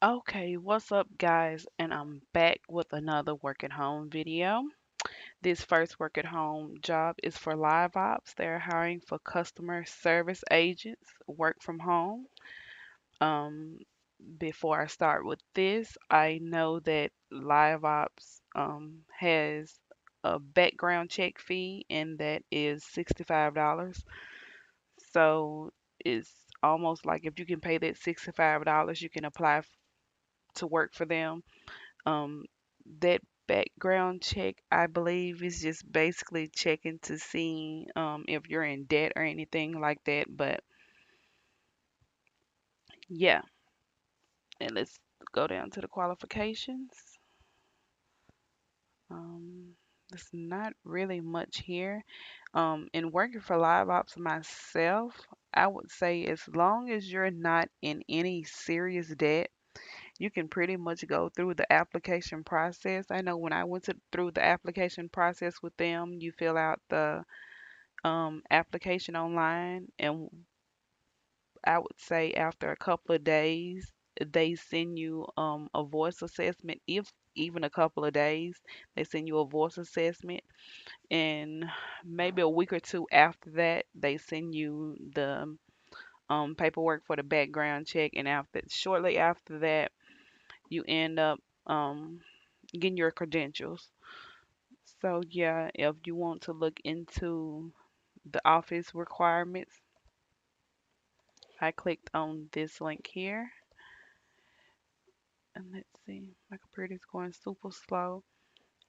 Okay, what's up, guys? And I'm back with another work at home video. This first work at home job is for LiveOps. They're hiring for customer service agents, work from home. Um, Before I start with this, I know that LiveOps has a background check fee, and that is $65. So it's almost like if you can pay that $65, you can apply to work for them. Um, that background check, I believe, is just basically checking to see if you're in debt or anything like that. But yeah, and let's go down to the qualifications. Um, there's not really much here. In working for Live Ops myself, I would say as long as you're not in any serious debt, you can pretty much go through the application process. I know when I went through the application process with them, you fill out the application online, and I would say after a couple of days, they send you a voice assessment. If even a couple of days, they send you a voice assessment, and maybe a week or two after that, they send you the paperwork for the background check, and after shortly after that, you end up um, getting your credentials. So yeah, if you want to look into the office requirements, I clicked on this link here. And let's see, my computer's going super slow.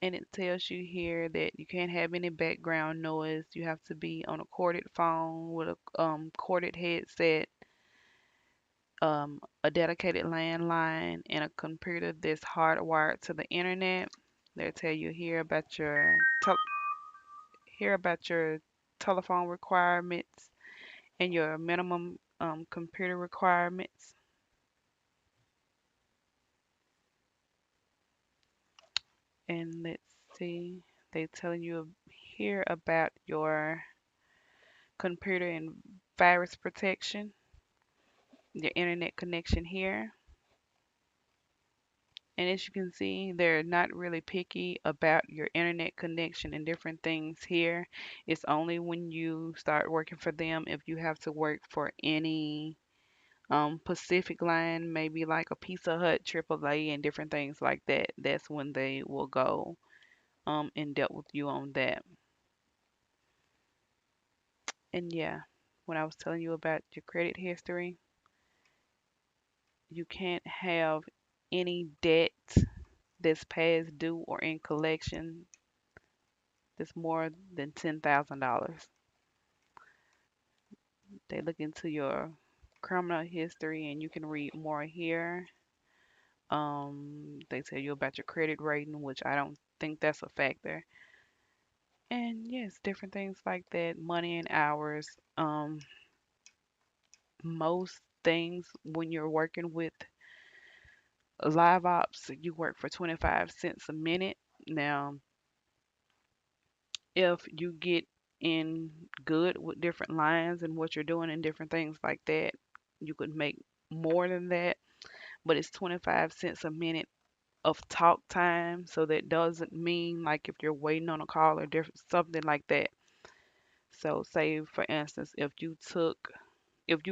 And it tells you here that you can't have any background noise. You have to be on a corded phone with a corded headset, a dedicated landline, and a computer that's hardwired to the internet. They'll tell you here about your telephone requirements and your minimum computer requirements. And let's see, they telling you here about your computer and virus protection, your internet connection here. And as you can see, they're not really picky about your internet connection and different things here. It's only when you start working for them, if you have to work for any Pacific line, maybe like a Pizza Hut, AAA, and different things like that. That's when they will go in depth with you on that. And yeah, when I was telling you about your credit history, you can't have any debt that's past due or in collection that's more than $10,000. They look into your criminal history and you can read more here. They tell you about your credit rating, which I don't think that's a factor. And yes, different things like that, money and hours. Most things when you're working with live ops, you work for 25 cents a minute. Now, if you get in good with different lines and what you're doing and different things like that, you could make more than that, but it's 25 cents a minute of talk time. So that doesn't mean like if you're waiting on a call or different something like that. So say for instance, if you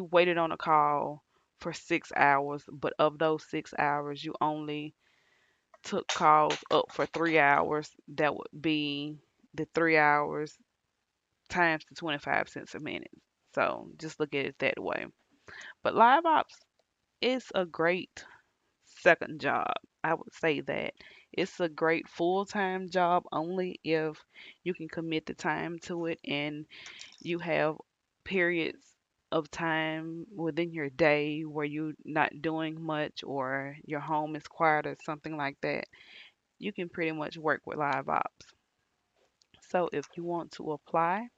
waited on a call for 6 hours, but of those 6 hours you only took calls up for 3 hours, that would be the 3 hours times the 25 cents a minute. So just look at it that way. But live ops is a great second job. I would say that it's a great full-time job only if you can commit the time to it and you have periods of time within your day where you're not doing much or your home is quiet or something like that. You can pretty much work with live ops. So if you want to apply,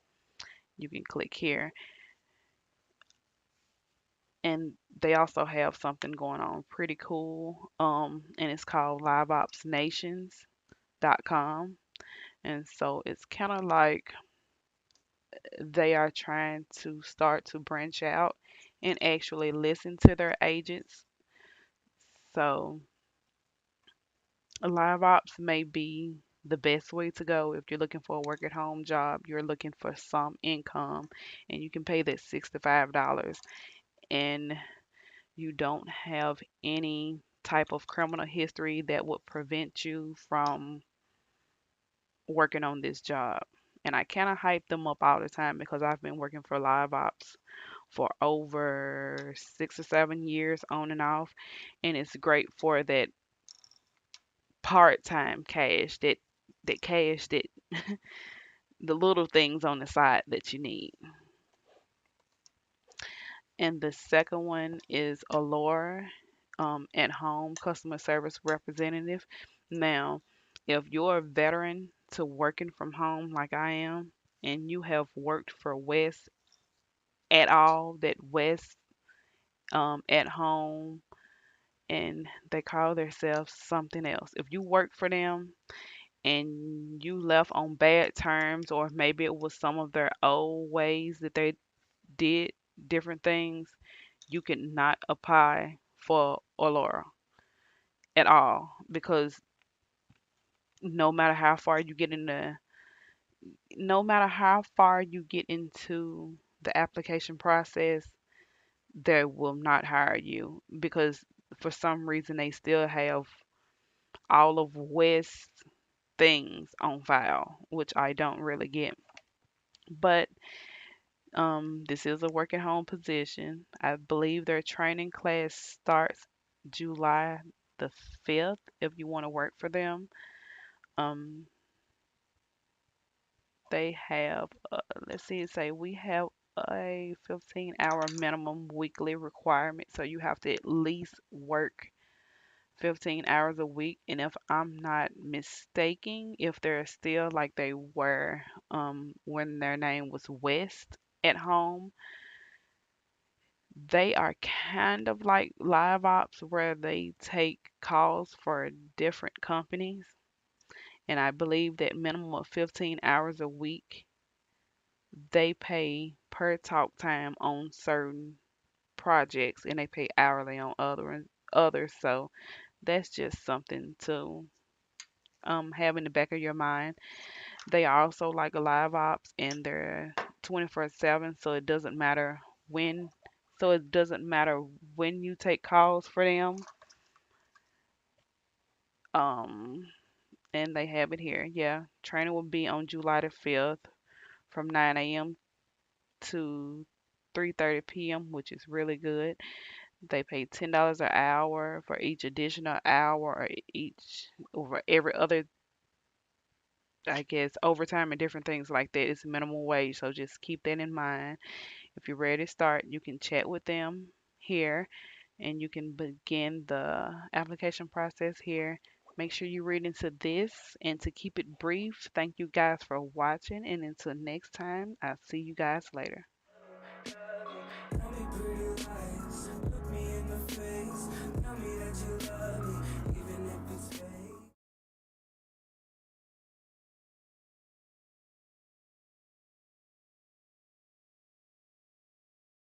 you can click here. And they also have something going on pretty cool. And it's called liveopsnations.com. And so it's kind of like they are trying to start to branch out and actually listen to their agents. So live ops may be the best way to go if you're looking for a work at home job, you're looking for some income, and you can pay that $65 and you don't have any type of criminal history that would prevent you from working on this job. And I kind of hype them up all the time because I've been working for live ops for over 6 or 7 years on and off. And it's great for that part-time cash, that cash that the little things on the side that you need. And the second one is Alora, at home customer service representative. Now, if you're a veteran to working from home like I am, and you have worked for West at all, that West, at home, and they call themselves something else. If you work for them and you left on bad terms, or maybe it was some of their old ways that they did different things, you cannot apply for Allura at all, because no matter how far you get in the no matter how far you get into the application process, they will not hire you because for some reason they still have all of West things on file, which I don't really get. But this is a work at home position. I believe their training class starts July the 5th if you want to work for them. Um, they have, let's see, it say we have a 15-hour minimum weekly requirement. So you have to at least work 15 hours a week. And if I'm not mistaken, if they're still like they were when their name was West at home, they are kind of like live ops where they take calls for different companies. And I believe that minimum of 15 hours a week, they pay per talk time on certain projects and they pay hourly on others. So that's just something to have in the back of your mind. They are also like a live ops and they're 24/7, so it doesn't matter when so it doesn't matter when you take calls for them. Um and they have it here. Yeah. Training will be on July the 5th from 9 a.m. to 3:30 p.m., which is really good. They pay $10 an hour for each additional hour or each over every other, I guess, overtime and different things like that. It's minimum wage, so just keep that in mind. If you're ready to start, you can chat with them here and you can begin the application process here. Make sure you read into this and to keep it brief. Thank you guys for watching, and until next time, I'll see you guys later.